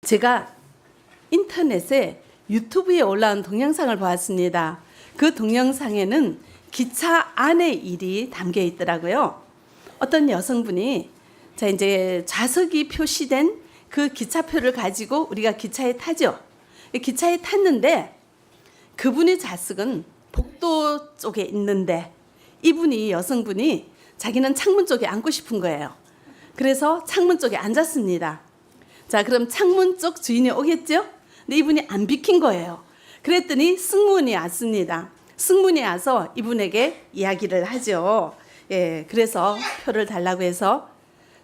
제가 인터넷에 유튜브에 올라온 동영상을 보았습니다. 그 동영상에는 기차 안의 일이 담겨 있더라고요. 어떤 여성분이 이제 좌석이 표시된 그 기차표를 가지고 우리가 기차에 타죠. 기차에 탔는데 그분의 좌석은 복도 쪽에 있는데 이분이 여성분이 자기는 창문 쪽에 앉고 싶은 거예요. 그래서 창문 쪽에 앉았습니다. 자, 그럼 창문 쪽 주인이 오겠죠? 근데 이분이 안 비킨 거예요. 그랬더니 승무원이 왔습니다. 승무원이 와서 이분에게 이야기를 하죠. 예, 그래서 표를 달라고 해서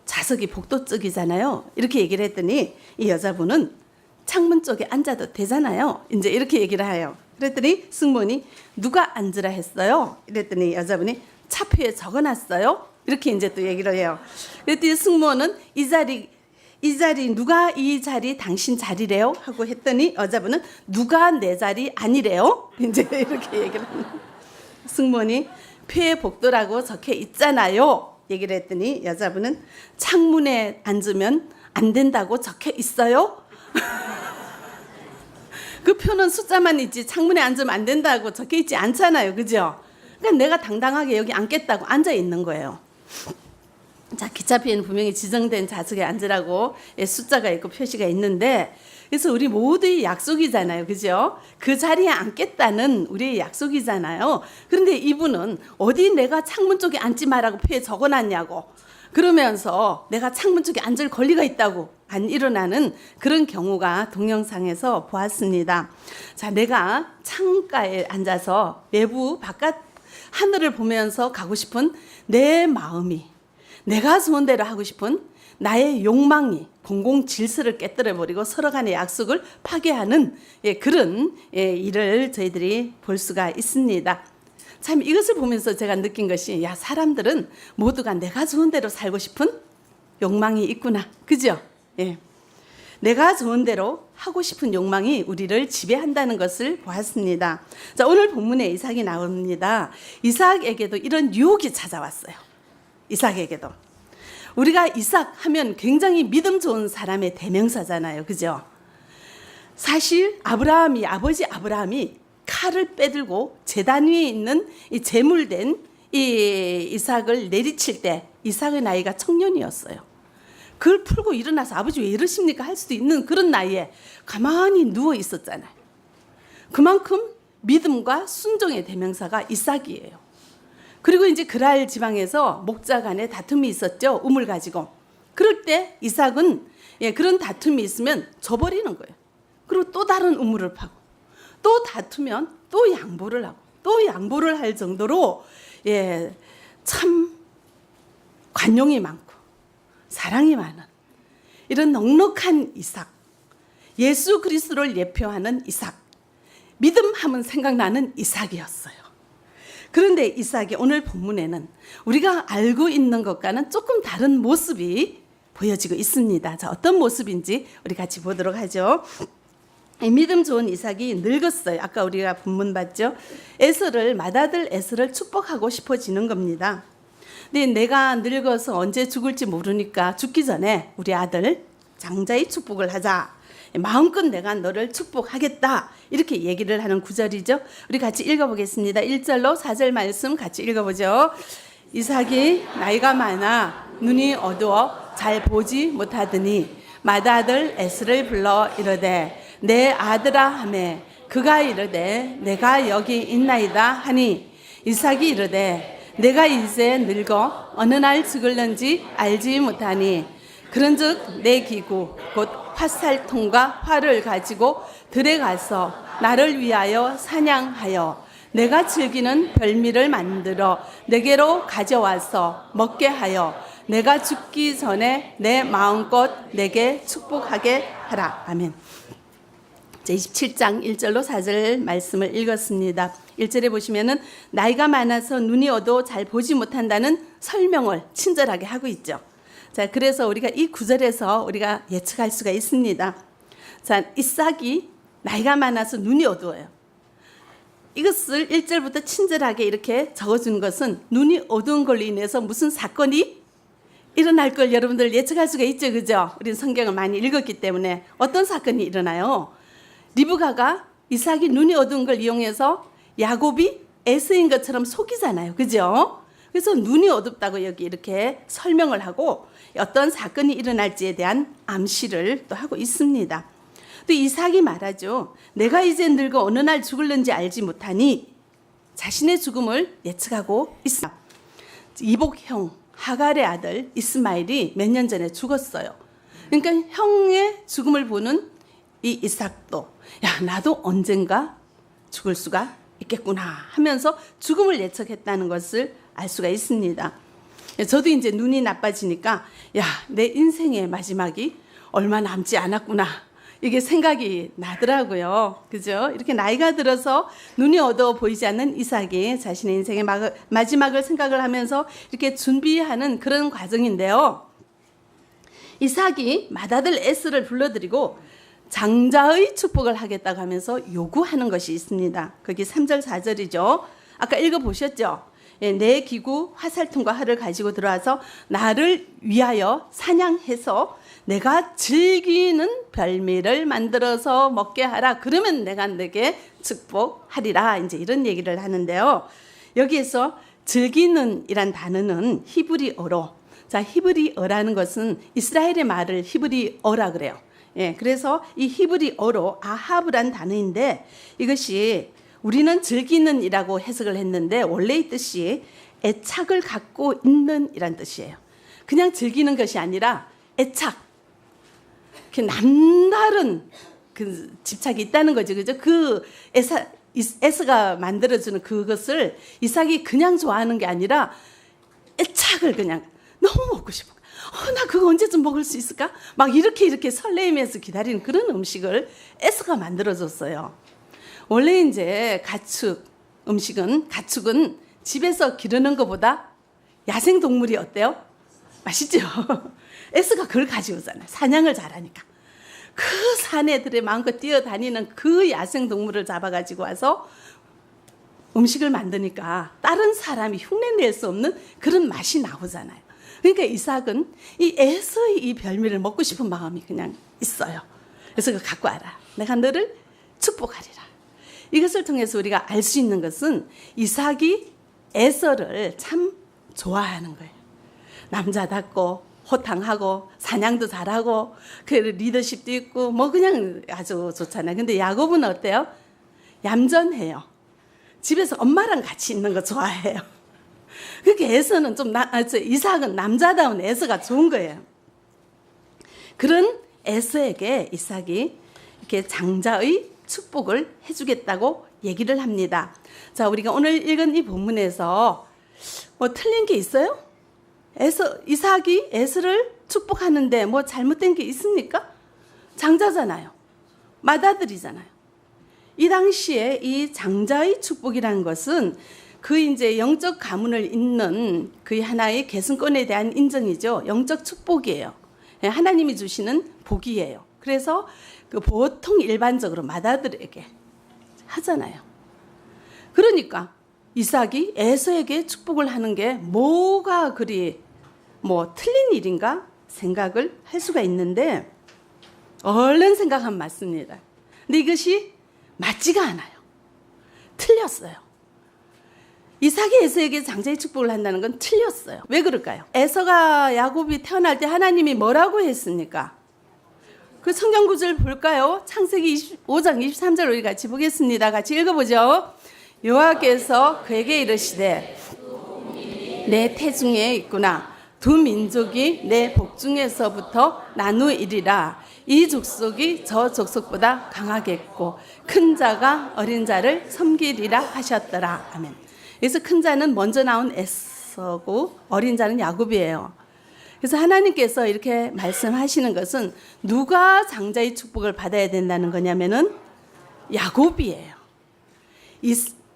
좌석이 복도 쪽이잖아요. 이렇게 얘기를 했더니 이 여자분은 창문 쪽에 앉아도 되잖아요. 이제 이렇게 얘기를 해요. 그랬더니 승무원이 누가 앉으라 했어요? 이랬더니 여자분이 차표에 적어놨어요. 이렇게 이제 또 얘기를 해요. 그랬더니 승무원은 이 자리 누가 이 자리 당신 자리래요? 하고 했더니 여자분은 누가 내 자리 아니래요? 이제 이렇게 얘기를 합니다. 승무원이 표에 복도라고 적혀 있잖아요. 얘기를 했더니 여자분은 창문에 앉으면 안 된다고 적혀 있어요? 그 표는 숫자만 있지 창문에 앉으면 안 된다고 적혀 있지 않잖아요. 그죠? 그러니까 내가 당당하게 여기 앉겠다고 앉아 있는 거예요. 자, 기차표에는 분명히 지정된 좌석에 앉으라고 숫자가 있고 표시가 있는데, 그래서 우리 모두의 약속이잖아요. 그죠? 그 자리에 앉겠다는 우리의 약속이잖아요. 그런데 이분은 어디 내가 창문 쪽에 앉지 마라고 표에 적어놨냐고 그러면서 내가 창문 쪽에 앉을 권리가 있다고 안 일어나는 그런 경우가 동영상에서 보았습니다. 자, 내가 창가에 앉아서 외부 바깥 하늘을 보면서 가고 싶은 내 마음이, 내가 좋은 대로 하고 싶은 나의 욕망이 공공 질서를 깨뜨려버리고 서로 간의 약속을 파괴하는 그런 일을 저희들이 볼 수가 있습니다. 참 이것을 보면서 제가 느낀 것이, 야, 사람들은 모두가 내가 좋은 대로 살고 싶은 욕망이 있구나. 그죠? 예. 내가 좋은 대로 하고 싶은 욕망이 우리를 지배한다는 것을 보았습니다. 자, 오늘 본문에 이삭이 나옵니다. 이삭에게도 이런 유혹이 찾아왔어요. 이삭에게도. 우리가 이삭 하면 굉장히 믿음 좋은 사람의 대명사잖아요. 그죠? 사실 아버지 아브라함이 칼을 빼들고 제단 위에 있는 이 제물된 이 이삭을 내리칠 때 이삭의 나이가 청년이었어요. 그걸 풀고 일어나서 아버지 왜 이러십니까? 할 수도 있는 그런 나이에 가만히 누워 있었잖아요. 그만큼 믿음과 순종의 대명사가 이삭이에요. 그리고 이제 그랄 지방에서 목자 간에 다툼이 있었죠. 우물 가지고. 그럴 때 이삭은 그런 다툼이 있으면 져버리는 거예요. 그리고 또 다른 우물을 파고 또 다투면 또 양보를 하고 또 양보를 할 정도로 참 관용이 많고 사랑이 많은 이런 넉넉한 이삭, 예수 그리스도를 예표하는 이삭, 믿음하면 생각나는 이삭이었어요. 그런데 이삭이 오늘 본문에는 우리가 알고 있는 것과는 조금 다른 모습이 보여지고 있습니다. 자, 어떤 모습인지 우리 같이 보도록 하죠. 믿음 좋은 이삭이 늙었어요. 아까 우리가 본문 봤죠. 맏아들 에서를 축복하고 싶어지는 겁니다. 근데 내가 늙어서 언제 죽을지 모르니까 죽기 전에 우리 아들 장자의 축복을 하자. 마음껏 내가 너를 축복하겠다. 이렇게 얘기를 하는 구절이죠. 우리 같이 읽어보겠습니다. 1절로 4절 말씀 같이 읽어보죠. 이삭이 나이가 많아 눈이 어두워 잘 보지 못하더니 맏아들 에스를 불러 이르되 내 아들아 하매 그가 이르되 내가 여기 있나이다 하니 이삭이 이르되 내가 이제 늙어 어느 날 죽을는지 알지 못하니 그런즉 내 기구 곧 화살통과 활을 가지고 들에 가서 나를 위하여 사냥하여 내가 즐기는 별미를 만들어 내게로 가져와서 먹게 하여 내가 죽기 전에 내 마음껏 내게 축복하게 하라. 아멘. 27장 1절로 4절 말씀을 읽었습니다. 1절에 보시면은 나이가 많아서 눈이 어두워 잘 보지 못한다는 설명을 친절하게 하고 있죠. 자, 그래서 우리가 이 구절에서 우리가 예측할 수가 있습니다. 자, 이삭이 나이가 많아서 눈이 어두워요. 이것을 1절부터 친절하게 이렇게 적어준 것은 눈이 어두운 걸로 인해서 무슨 사건이 일어날 걸 여러분들 예측할 수가 있죠, 그죠? 우리는 성경을 많이 읽었기 때문에. 어떤 사건이 일어나요? 리브가가 이삭이 눈이 어두운 걸 이용해서 야곱이 에서인 것처럼 속이잖아요, 그죠? 그래서 눈이 어둡다고 여기 이렇게 설명을 하고 어떤 사건이 일어날지에 대한 암시를 또 하고 있습니다. 또 이삭이 말하죠. 내가 이제 늙어 어느 날 죽을는지 알지 못하니 자신의 죽음을 예측하고 있습니다. 이복형 하갈의 아들 이스마엘이 몇 년 전에 죽었어요. 그러니까 형의 죽음을 보는 이 이삭도 야, 나도 언젠가 죽을 수가 있겠구나 하면서 죽음을 예측했다는 것을 알 수가 있습니다. 저도 이제 눈이 나빠지니까 야, 내 인생의 마지막이 얼마 남지 않았구나 이게 생각이 나더라고요. 그죠? 이렇게 나이가 들어서 눈이 어두워 보이지 않는 이삭이 자신의 인생의 마지막을 생각을 하면서 이렇게 준비하는 그런 과정인데요. 이삭이 맏아들 에스를 불러들이고 장자의 축복을 하겠다고 하면서 요구하는 것이 있습니다. 거기 3절 4절이죠. 아까 읽어보셨죠? 내 기구 화살통과 활을 가지고 들어와서 나를 위하여 사냥해서 내가 즐기는 별미를 만들어서 먹게 하라. 그러면 내가 내게 축복하리라. 이제 이런 얘기를 하는데요. 여기에서 즐기는 이란 단어는 히브리어로, 자, 히브리어라는 것은 이스라엘의 말을 히브리어라 그래요. 예, 그래서 이 히브리어로 아하브란 단어인데 이것이 우리는 즐기는 이라고 해석을 했는데 원래의 뜻이 애착을 갖고 있는 이란 뜻이에요. 그냥 즐기는 것이 아니라 애착, 남다른 그 집착이 있다는 거죠. 그죠? 그 에서가 만들어주는 그것을 이삭이 그냥 좋아하는 게 아니라 애착을 그냥 너무 먹고 싶어. 나 그거 언제쯤 먹을 수 있을까? 막 이렇게 설레이면서 기다리는 그런 음식을 에서가 만들어줬어요. 원래 이제 가축은 집에서 기르는 것보다 야생 동물이 어때요? 맛있죠? 에스가 그걸 가져오잖아요. 사냥을 잘하니까. 그 산에들의 마음껏 뛰어다니는 그 야생 동물을 잡아가지고 와서 음식을 만드니까 다른 사람이 흉내낼 수 없는 그런 맛이 나오잖아요. 그러니까 이삭은 이 에서의 이 별미를 먹고 싶은 마음이 그냥 있어요. 그래서 그거 갖고 와라. 내가 너를 축복하리라. 이것을 통해서 우리가 알 수 있는 것은 이삭이 에서를 참 좋아하는 거예요. 남자답고 호탕하고 사냥도 잘하고 그 리더십도 있고 뭐 그냥 아주 좋잖아요. 근데 야곱은 어때요? 얌전해요. 집에서 엄마랑 같이 있는 거 좋아해요. 그러니까 에서는 이삭은 남자다운 에서가 좋은 거예요. 그런 에서에게 이삭이 이렇게 장자의 축복을 해주겠다고 얘기를 합니다. 자, 우리가 오늘 읽은 이 본문에서 뭐 틀린 게 있어요? 이삭이 에서를 축복하는데 뭐 잘못된 게 있습니까? 장자잖아요. 맏아들이잖아요. 이 당시에 이 장자의 축복이라는 것은 그 이제 영적 가문을 잇는 그 하나의 계승권에 대한 인정이죠. 영적 축복이에요. 하나님이 주시는 복이에요. 그래서 그 보통 일반적으로 맏아들에게 하잖아요. 그러니까 이삭이 에서에게 축복을 하는 게 뭐가 그리 뭐 틀린 일인가 생각을 할 수가 있는데 얼른 생각하면 맞습니다. 근데 이것이 맞지가 않아요. 틀렸어요. 이삭이 에서에게 장자의 축복을 한다는 건 틀렸어요. 왜 그럴까요? 에서가 야곱이 태어날 때 하나님이 뭐라고 했습니까? 그 성경 구절 볼까요? 창세기 25장 23절 우리 같이 보겠습니다. 같이 읽어보죠. 여호와께서 그에게 이르시되 내 태중에 있구나. 두 민족이 내 복중에서부터 나누이리라. 이 족속이 저 족속보다 강하겠고 큰 자가 어린 자를 섬기리라 하셨더라. 아멘. 그래서 큰 자는 먼저 나온 에서고 어린 자는 야곱이에요. 그래서 하나님께서 이렇게 말씀하시는 것은 누가 장자의 축복을 받아야 된다는 거냐면은 야곱이에요.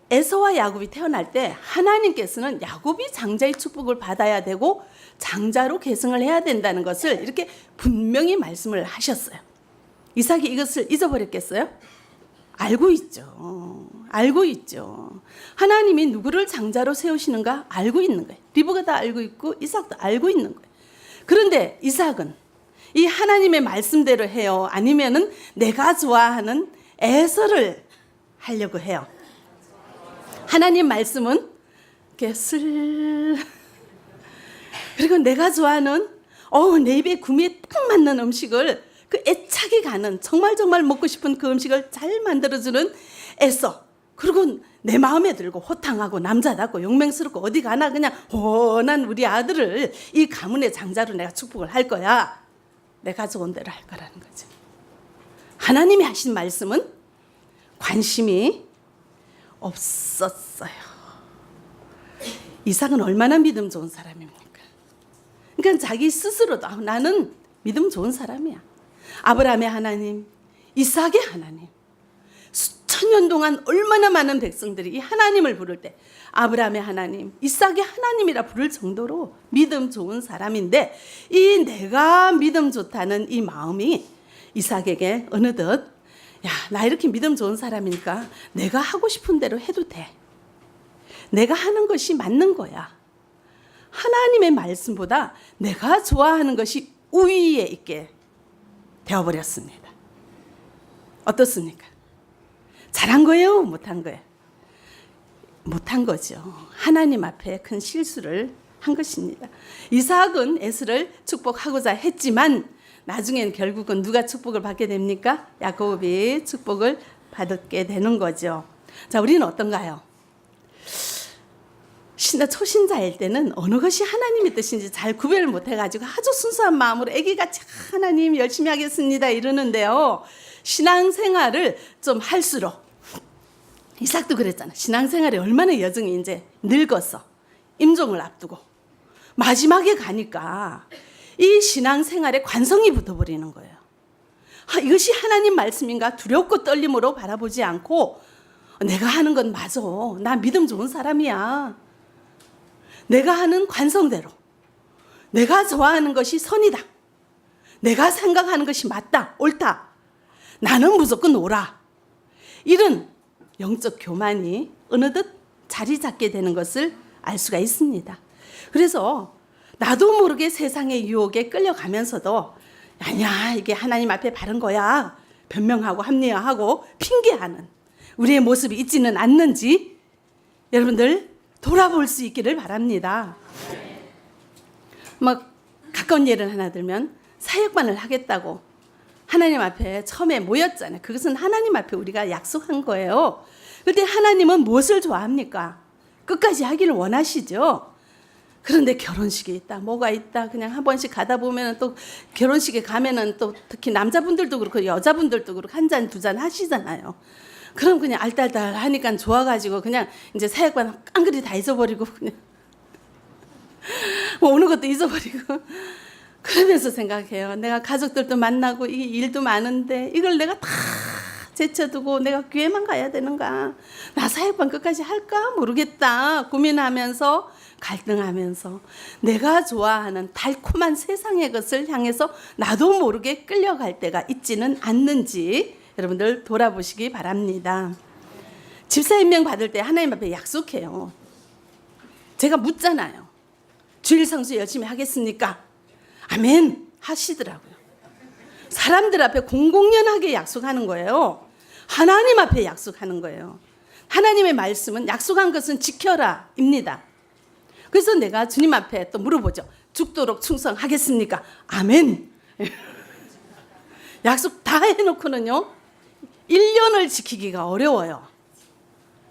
에서와 야곱이 태어날 때 하나님께서는 야곱이 장자의 축복을 받아야 되고 장자로 계승을 해야 된다는 것을 이렇게 분명히 말씀을 하셨어요. 이삭이 이것을 잊어버렸겠어요? 알고 있죠. 알고 있죠. 하나님이 누구를 장자로 세우시는가 알고 있는 거예요. 리브가 다 알고 있고 이삭도 알고 있는 거예요. 그런데 이삭은 이 하나님의 말씀대로 해요? 아니면은 내가 좋아하는 에서를 하려고 해요? 하나님 말씀은 이렇게 슬, 그리고 내가 좋아하는 내 입에 구미에 딱 맞는 음식을, 그 애착이 가는, 정말 먹고 싶은 그 음식을 잘 만들어주는 에서, 그리고 내 마음에 들고 호탕하고 남자답고 용맹스럽고 어디 가나 그냥 훤한 우리 아들을 이 가문의 장자로 내가 축복을 할 거야. 내가 좋은 대로 할 거라는 거죠. 하나님이 하신 말씀은 관심이 없었어요. 이삭은 얼마나 믿음 좋은 사람입니까? 그러니까 자기 스스로도 나는 믿음 좋은 사람이야. 아브라함의 하나님, 이삭의 하나님, 수천 년 동안 얼마나 많은 백성들이 이 하나님을 부를 때 아브라함의 하나님, 이삭의 하나님이라 부를 정도로 믿음 좋은 사람인데, 이 내가 믿음 좋다는 이 마음이 이삭에게 어느덧, 야, 나 이렇게 믿음 좋은 사람이니까 내가 하고 싶은 대로 해도 돼. 내가 하는 것이 맞는 거야. 하나님의 말씀보다 내가 좋아하는 것이 우위에 있게 되어버렸습니다. 어떻습니까? 잘한 거예요? 못한 거예요? 못한 거죠. 하나님 앞에 큰 실수를 한 것입니다. 이삭은 에서를 축복하고자 했지만 나중에는 결국은 누가 축복을 받게 됩니까? 야곱이 축복을 받게 되는 거죠. 자, 우리는 어떤가요? 초신자일 때는 어느 것이 하나님의 뜻인지 잘 구별을 못해가지고 아주 순수한 마음으로 애기같이 하나님 열심히 하겠습니다 이러는데요. 신앙생활을 좀 할수록, 이삭도 그랬잖아. 신앙생활이 얼마나 여정이 이제 늙었어. 임종을 앞두고 마지막에 가니까 이 신앙생활에 관성이 붙어버리는 거예요. 이것이 하나님 말씀인가 두렵고 떨림으로 바라보지 않고, 내가 하는 건 맞아. 나 믿음 좋은 사람이야. 내가 하는 관성대로, 내가 좋아하는 것이 선이다. 내가 생각하는 것이 맞다, 옳다. 나는 무조건 옳아. 이런 영적 교만이 어느덧 자리 잡게 되는 것을 알 수가 있습니다. 그래서 나도 모르게 세상의 유혹에 끌려가면서도 아니야, 이게 하나님 앞에 바른 거야 변명하고 합리화하고 핑계하는 우리의 모습이 있지는 않는지 여러분들 돌아볼 수 있기를 바랍니다. 가까운 예를 하나 들면 사역반을 하겠다고 하나님 앞에 처음에 모였잖아요. 그것은 하나님 앞에 우리가 약속한 거예요. 그런데 하나님은 무엇을 좋아합니까? 끝까지 하기를 원하시죠. 그런데 결혼식이 있다, 뭐가 있다, 그냥 한 번씩 가다 보면 또 결혼식에 가면은 또 특히 남자분들도 그렇고 여자분들도 그렇고 한 잔 두 잔 하시잖아요. 그럼 그냥 알딸딸 하니까 좋아가지고 그냥 이제 사역반 깡그리 다 잊어버리고 그냥 오는 것도 잊어버리고 그러면서 생각해요. 내가 가족들도 만나고 이 일도 많은데 이걸 내가 다 제쳐두고 내가 교회만 가야 되는가? 나 사역반 끝까지 할까? 모르겠다. 고민하면서 갈등하면서 내가 좋아하는 달콤한 세상의 것을 향해서 나도 모르게 끌려갈 때가 있지는 않는지 여러분들 돌아보시기 바랍니다. 집사 임명 받을 때 하나님 앞에 약속해요. 제가 묻잖아요. 주일 성수 열심히 하겠습니까? 아멘 하시더라고요. 사람들 앞에 공공연하게 약속하는 거예요. 하나님 앞에 약속하는 거예요. 하나님의 말씀은 약속한 것은 지켜라 입니다. 그래서 내가 주님 앞에 또 물어보죠. 죽도록 충성하겠습니까? 아멘. 약속 다 해놓고는요 1년을 지키기가 어려워요.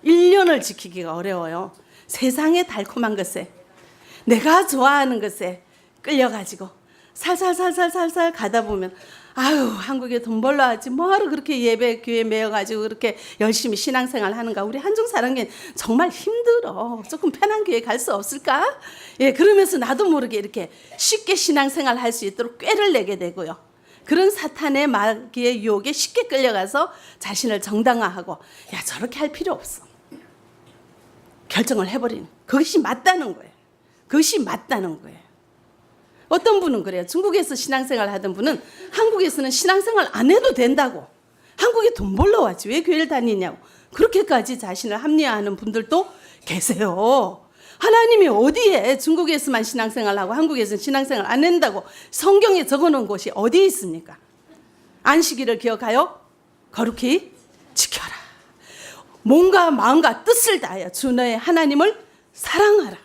1년을 지키기가 어려워요. 세상의 달콤한 것에, 내가 좋아하는 것에 끌려가지고 살살살살살살 가다 보면 아유, 한국에 돈 벌러 하지 뭐하러 그렇게 예배 교회 매여가지고 그렇게 열심히 신앙생활 하는가. 우리 한중 사람이 정말 힘들어. 조금 편한 교회 갈 수 없을까? 예, 그러면서 나도 모르게 이렇게 쉽게 신앙생활 할 수 있도록 꾀를 내게 되고요. 그런 사탄의 마귀의 유혹에 쉽게 끌려가서 자신을 정당화하고 야, 저렇게 할 필요 없어. 결정을 해버리는, 그것이 맞다는 거예요. 그것이 맞다는 거예요. 어떤 분은 그래요. 중국에서 신앙생활 하던 분은 한국에서는 신앙생활 안 해도 된다고. 한국에 돈 벌러 왔지 왜 교회를 다니냐고. 그렇게까지 자신을 합리화하는 분들도 계세요. 하나님이 어디에 중국에서만 신앙생활하고 한국에서는 신앙생활 안 한다고 성경에 적어놓은 곳이 어디에 있습니까? 안식일을 기억하여 거룩히 지켜라. 몸과 마음과 뜻을 다하여 주 너의 하나님을 사랑하라.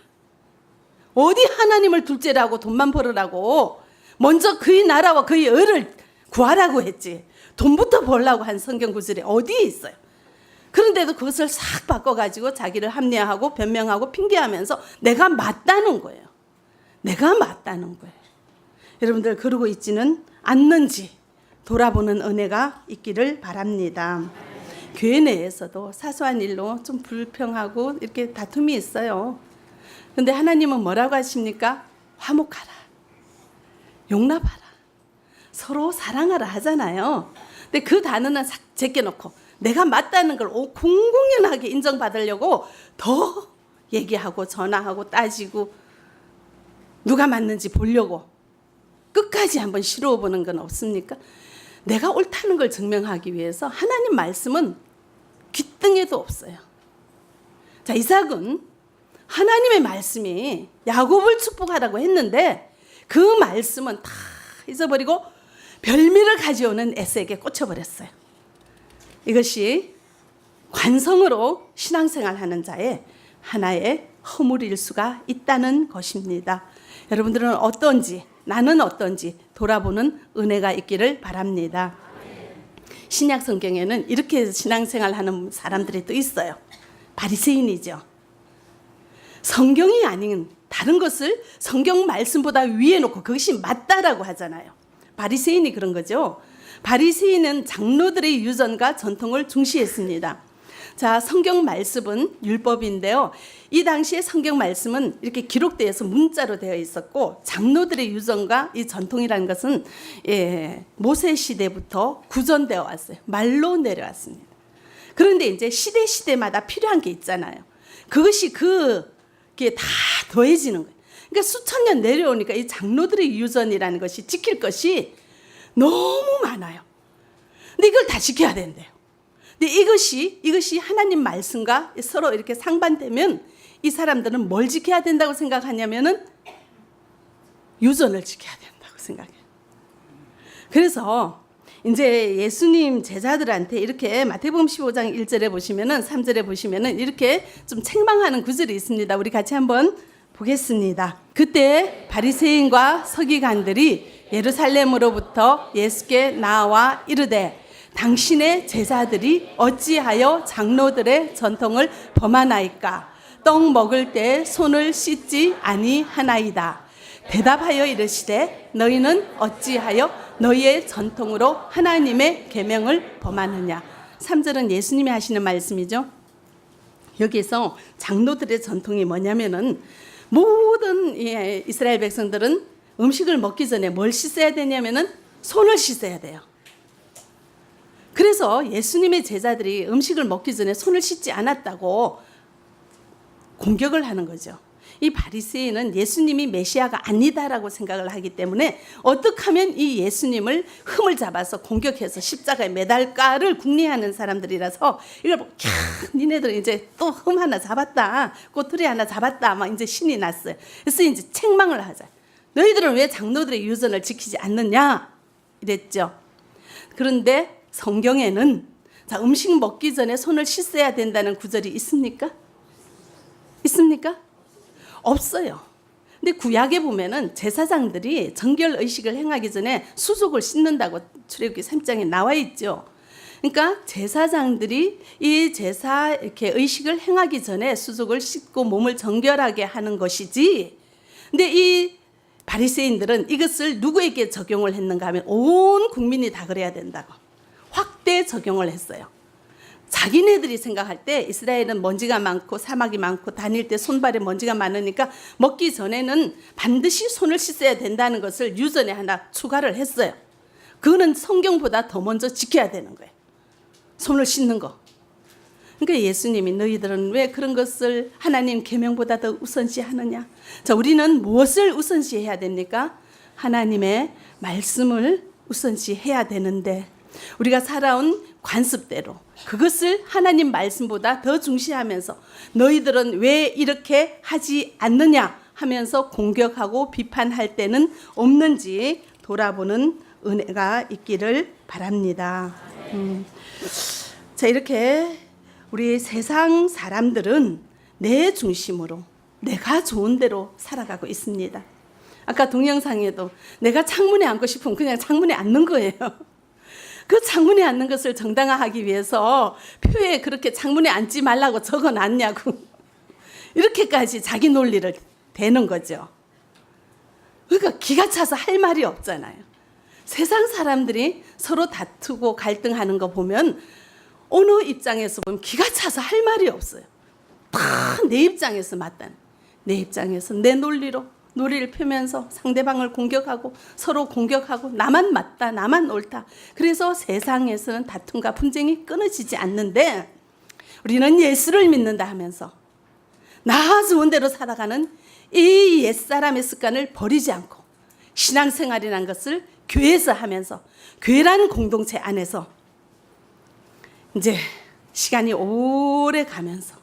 어디 하나님을 둘째로 하고 돈만 벌으라고 먼저 그의 나라와 그의 의를 구하라고 했지. 돈부터 벌라고 한 성경 구절이 어디에 있어요? 그런데도 그것을 싹 바꿔가지고 자기를 합리화하고 변명하고 핑계하면서 내가 맞다는 거예요. 내가 맞다는 거예요. 여러분들 그러고 있지는 않는지 돌아보는 은혜가 있기를 바랍니다. 교회 내에서도 사소한 일로 좀 불평하고 이렇게 다툼이 있어요. 그런데 하나님은 뭐라고 하십니까? 화목하라. 용납하라. 서로 사랑하라 하잖아요. 근데 그 단어는 싹 제껴놓고 내가 맞다는 걸 공공연하게 인정받으려고 더 얘기하고 전화하고 따지고 누가 맞는지 보려고 끝까지 한번 시도해 보는 건 없습니까? 내가 옳다는 걸 증명하기 위해서 하나님 말씀은 귓등에도 없어요. 자, 이삭은 하나님의 말씀이 야곱을 축복하라고 했는데 그 말씀은 다 잊어버리고 별미를 가져오는 에서에게 꽂혀버렸어요. 이것이 관성으로 신앙생활하는 자의 하나의 허물일 수가 있다는 것입니다. 여러분들은 어떤지 나는 어떤지 돌아보는 은혜가 있기를 바랍니다. 신약 성경에는 이렇게 신앙생활하는 사람들이 또 있어요. 바리새인이죠. 성경이 아닌 다른 것을 성경 말씀보다 위에 놓고 그것이 맞다라고 하잖아요. 바리새인이 그런 거죠. 바리새인은 장로들의 유전과 전통을 중시했습니다. 자, 성경 말씀은 율법인데요. 이 당시에 성경 말씀은 이렇게 기록되어서 문자로 되어 있었고 장로들의 유전과 이 전통이라는 것은 모세 시대부터 구전되어 왔어요. 말로 내려왔습니다. 그런데 이제 시대마다 필요한 게 있잖아요. 그것이 그게 다 더해지는 거예요. 그러니까 수천 년 내려오니까 이 장로들의 유전이라는 것이 지킬 것이 너무 많아요. 근데 이걸 다 지켜야 된대요. 근데 이것이 하나님 말씀과 서로 이렇게 상반되면 이 사람들은 뭘 지켜야 된다고 생각하냐면은 유전을 지켜야 된다고 생각해요. 그래서 이제 예수님 제자들한테 이렇게 마태복음 15장 1절에 보시면은 3절에 보시면은 이렇게 좀 책망하는 구절이 있습니다. 우리 같이 한번 보겠습니다. 그때 바리새인과 서기관들이 예루살렘으로부터 예수께 나와 이르되 당신의 제자들이 어찌하여 장로들의 전통을 범하나이까? 떡 먹을 때 손을 씻지 아니하나이다. 대답하여 이르시되 너희는 어찌하여 너희의 전통으로 하나님의 계명을 범하느냐. 3절은 예수님이 하시는 말씀이죠. 여기서 장로들의 전통이 뭐냐면은 모든 이스라엘 백성들은 음식을 먹기 전에 뭘 씻어야 되냐면은 손을 씻어야 돼요. 그래서 예수님의 제자들이 음식을 먹기 전에 손을 씻지 않았다고 공격을 하는 거죠. 이 바리새인은 예수님이 메시아가 아니다라고 생각을 하기 때문에 어떻게 하면 이 예수님을 흠을 잡아서 공격해서 십자가에 매달까를 궁리하는 사람들이라서 이걸 보고 니네들 이제 또 흠 하나 잡았다, 꼬투리 하나 잡았다, 막 이제 신이 났어요. 그래서 이제 책망을 하자. 너희들은 왜 장로들의 유전을 지키지 않느냐 이랬죠. 그런데 성경에는 자, 음식 먹기 전에 손을 씻어야 된다는 구절이 있습니까? 있습니까? 없어요. 근데 구약에 보면은 제사장들이 정결 의식을 행하기 전에 수족을 씻는다고 출애굽기 3장에 나와 있죠. 그러니까 제사장들이 이 제사 이렇게 의식을 행하기 전에 수족을 씻고 몸을 정결하게 하는 것이지. 근데 이 바리새인들은 이것을 누구에게 적용을 했는가 하면 온 국민이 다 그래야 된다고 확대 적용을 했어요. 자기네들이 생각할 때 이스라엘은 먼지가 많고 사막이 많고 다닐 때 손발에 먼지가 많으니까 먹기 전에는 반드시 손을 씻어야 된다는 것을 유전에 하나 추가를 했어요. 그거는 성경보다 더 먼저 지켜야 되는 거예요. 손을 씻는 거. 그러니까 예수님이 너희들은 왜 그런 것을 하나님 계명보다 더 우선시하느냐. 자, 우리는 무엇을 우선시해야 됩니까? 하나님의 말씀을 우선시해야 되는데 우리가 살아온 관습대로 그것을 하나님 말씀보다 더 중시하면서 너희들은 왜 이렇게 하지 않느냐 하면서 공격하고 비판할 때는 없는지 돌아보는 은혜가 있기를 바랍니다. 자, 이렇게 우리 세상 사람들은 내 중심으로 내가 좋은 대로 살아가고 있습니다. 아까 동영상에도 내가 창문에 앉고 싶으면 그냥 창문에 앉는 거예요. 그 창문에 앉는 것을 정당화하기 위해서 표에 그렇게 창문에 앉지 말라고 적어놨냐고 이렇게까지 자기 논리를 대는 거죠. 그러니까 기가 차서 할 말이 없잖아요. 세상 사람들이 서로 다투고 갈등하는 거 보면 어느 입장에서 보면 기가 차서 할 말이 없어요. 다 내 입장에서 맞다는, 내 입장에서 내 논리를 펴면서 상대방을 공격하고 서로 공격하고 나만 맞다 나만 옳다. 그래서 세상에서는 다툼과 분쟁이 끊어지지 않는데 우리는 예수를 믿는다 하면서 나 좋은 대로 살아가는 이 옛사람의 습관을 버리지 않고 신앙생활이라는 것을 교회에서 하면서 교회라는 공동체 안에서 이제 시간이 오래 가면서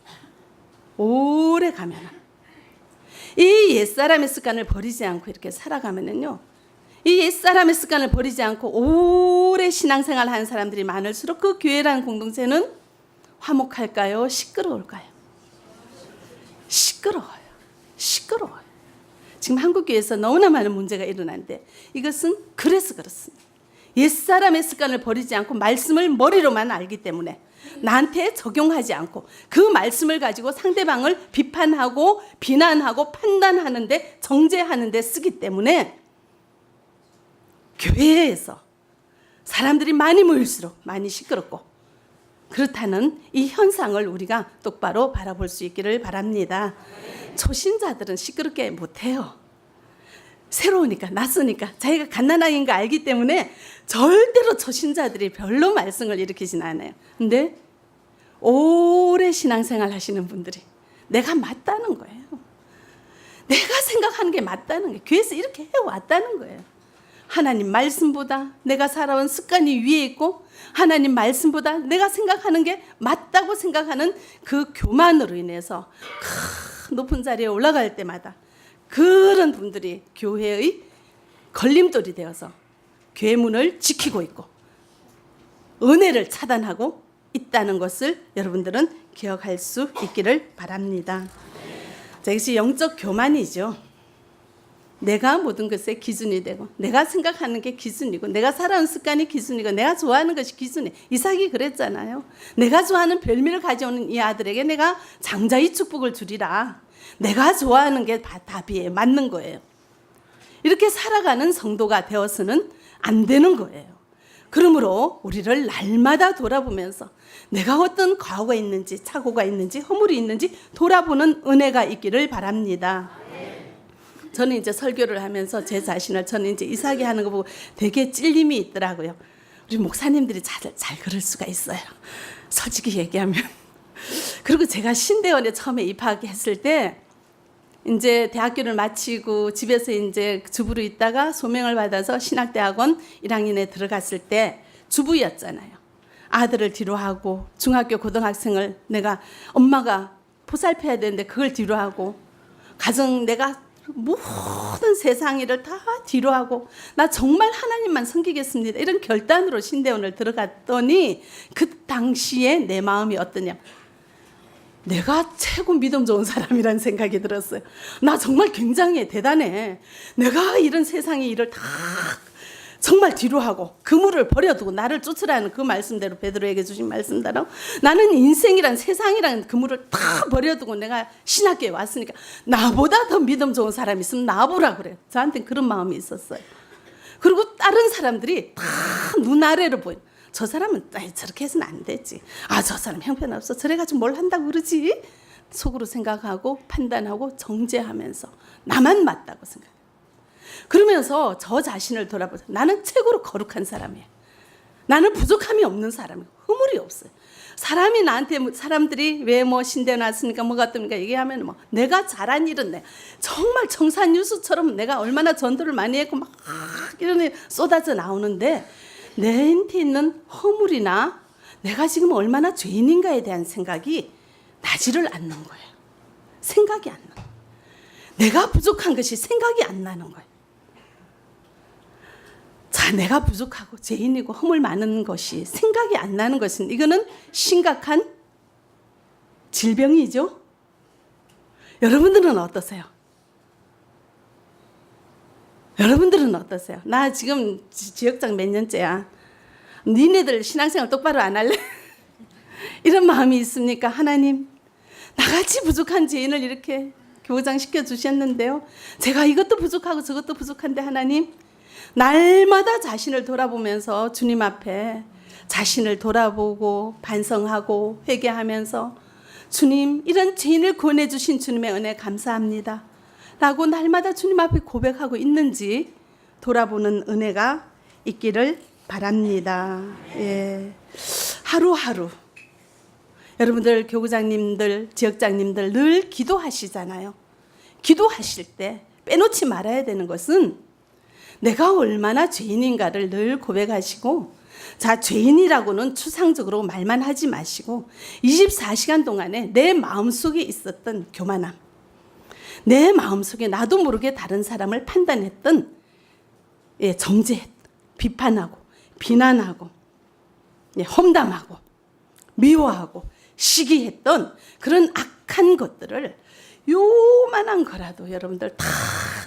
이 옛사람의 습관을 버리지 않고 이렇게 살아가면은요, 이 옛사람의 습관을 버리지 않고 오래 신앙생활을 하는 사람들이 많을수록 그 교회라는 공동체는 화목할까요? 시끄러울까요? 시끄러워요. 지금 한국교회에서 너무나 많은 문제가 일어나는데 이것은 그래서 그렇습니다. 옛사람의 습관을 버리지 않고 말씀을 머리로만 알기 때문에 나한테 적용하지 않고 그 말씀을 가지고 상대방을 비판하고 비난하고 판단하는데 정죄하는데 쓰기 때문에 교회에서 사람들이 많이 모일수록 많이 시끄럽고 그렇다는 이 현상을 우리가 똑바로 바라볼 수 있기를 바랍니다. 초신자들은 시끄럽게 못해요. 새로우니까 낯서니까 자기가 갓난아기인 거 알기 때문에 절대로 초신자들이 별로 말썽을 일으키진 않아요. 근데 오래 신앙생활 하시는 분들이 내가 맞다는 거예요. 내가 생각하는 게 맞다는 거예요. 교회에서 이렇게 해왔다는 거예요. 하나님 말씀보다 내가 살아온 습관이 위에 있고 하나님 말씀보다 내가 생각하는 게 맞다고 생각하는 그 교만으로 인해서 큰 높은 자리에 올라갈 때마다 그런 분들이 교회의 걸림돌이 되어서 교회 문을 지키고 있고 은혜를 차단하고 있다는 것을 여러분들은 기억할 수 있기를 바랍니다. 자, 이것이 영적 교만이죠. 내가 모든 것의 기준이 되고 내가 생각하는 게 기준이고 내가 살아온 습관이 기준이고 내가 좋아하는 것이 기준이. 이삭이 그랬잖아요. 내가 좋아하는 별미를 가져오는 이 아들에게 내가 장자의 축복을 주리라. 내가 좋아하는 게 답이에요. 맞는 거예요. 이렇게 살아가는 성도가 되어서는 안 되는 거예요. 그러므로 우리를 날마다 돌아보면서 내가 어떤 과오가 있는지 착오가 있는지 허물이 있는지 돌아보는 은혜가 있기를 바랍니다. 저는 이제 설교를 하면서 제 자신을 저는 이제 이삭이 하는 거 보고 되게 찔림이 있더라고요. 우리 목사님들이 잘 그럴 수가 있어요. 솔직히 얘기하면. 그리고 제가 신대원에 처음에 입학했을 때 이제 대학교를 마치고 집에서 이제 주부로 있다가 소명을 받아서 신학대학원 1학년에 들어갔을 때 주부였잖아요. 아들을 뒤로 하고 중학교 고등학생을 내가 엄마가 보살펴야 되는데 그걸 뒤로 하고 가정 내가 모든 세상 일을 다 뒤로 하고 나 정말 하나님만 섬기겠습니다. 이런 결단으로 신대원을 들어갔더니 그 당시에 내 마음이 어떠냐. 내가 최고 믿음 좋은 사람이라는 생각이 들었어요. 나 정말 굉장히 대단해. 내가 이런 세상의 일을 다 정말 뒤로 하고 그물을 버려두고 나를 쫓으라는 그 말씀대로 베드로에게 주신 말씀대로 나는 인생이란 세상이란 그물을 다 버려두고 내가 신학교에 왔으니까 나보다 더 믿음 좋은 사람이 있으면 나보라 그래요. 저한테는 그런 마음이 있었어요. 그리고 다른 사람들이 다 눈 아래로 보여요. 저 사람은 저렇게 해서는 안 되지. 저 사람 형편없어. 저래가지고 뭘 한다고 그러지? 속으로 생각하고 판단하고 정죄하면서 나만 맞다고 생각해요. 그러면서 저 자신을 돌아보자. 나는 최고로 거룩한 사람이에요. 나는 부족함이 없는 사람이에요. 허물이 없어요. 사람이 나한테 사람들이 왜 뭐 신대 났으니까 뭐가 어떻습니까 얘기하면 뭐 내가 잘한 일은 정말 청산유수처럼 내가 얼마나 전도를 많이 했고 막 이런 일 쏟아져 나오는데 내한테 있는 허물이나 내가 지금 얼마나 죄인인가에 대한 생각이 나지를 않는 거예요. 생각이 안 나. 내가 부족한 것이 생각이 안 나는 거예요. 자, 내가 부족하고 죄인이고 허물 많은 것이 생각이 안 나는 것은 이거는 심각한 질병이죠. 여러분들은 어떠세요? 여러분들은 어떠세요? 나 지금 지역장 몇 년째야. 니네들 신앙생활 똑바로 안 할래? 이런 마음이 있습니까? 하나님, 나같이 부족한 죄인을 이렇게 교장 시켜주셨는데요. 제가 이것도 부족하고 저것도 부족한데 하나님, 날마다 자신을 돌아보면서 주님 앞에 자신을 돌아보고 반성하고 회개하면서 주님, 이런 죄인을 구원해 주신 주님의 은혜 감사합니다 라고 날마다 주님 앞에 고백하고 있는지 돌아보는 은혜가 있기를 바랍니다. 예. 하루하루 여러분들 교구장님들 지역장님들 늘 기도하시잖아요. 기도하실 때 빼놓지 말아야 되는 것은 내가 얼마나 죄인인가를 늘 고백하시고, 자, 죄인이라고는 추상적으로 말만 하지 마시고 24시간 동안에 내 마음속에 있었던 교만함, 내 마음속에 나도 모르게 다른 사람을 판단했던, 정죄했던, 비판하고 비난하고 험담하고 미워하고 시기했던 그런 악한 것들을 요만한 거라도 여러분들 다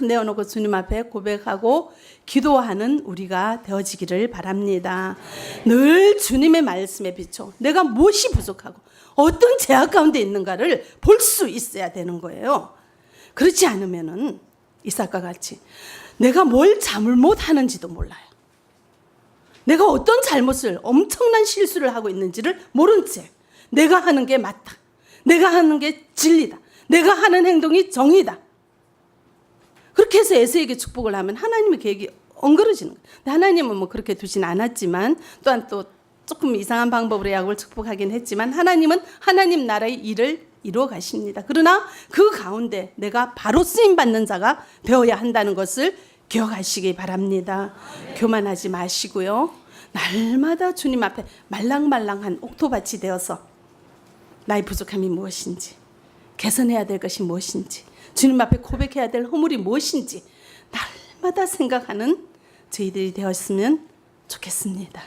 내어놓고 주님 앞에 고백하고 기도하는 우리가 되어지기를 바랍니다. 늘 주님의 말씀에 비춰 내가 무엇이 부족하고 어떤 죄악 가운데 있는가를 볼 수 있어야 되는 거예요. 그렇지 않으면은 이삭과 같이 내가 뭘 잘못하는지도 몰라요. 내가 어떤 잘못을, 엄청난 실수를 하고 있는지를 모른 채 내가 하는 게 맞다, 내가 하는 게 진리다, 내가 하는 행동이 정의다, 그렇게 해서 에서에게 축복을 하면 하나님의 계획이 엉그러지는 거예요. 근데 하나님은 뭐 그렇게 두진 않았지만, 또한 또 조금 이상한 방법으로 야곱을 축복하긴 했지만 하나님은 하나님 나라의 일을 이루어 가십니다. 그러나 그 가운데 내가 바로 쓰임받는 자가 되어야 한다는 것을 기억하시기 바랍니다. 교만하지 마시고요. 날마다 주님 앞에 말랑말랑한 옥토밭이 되어서 나의 부족함이 무엇인지, 개선해야 될 것이 무엇인지, 주님 앞에 고백해야 될 허물이 무엇인지 날마다 생각하는 저희들이 되었으면 좋겠습니다.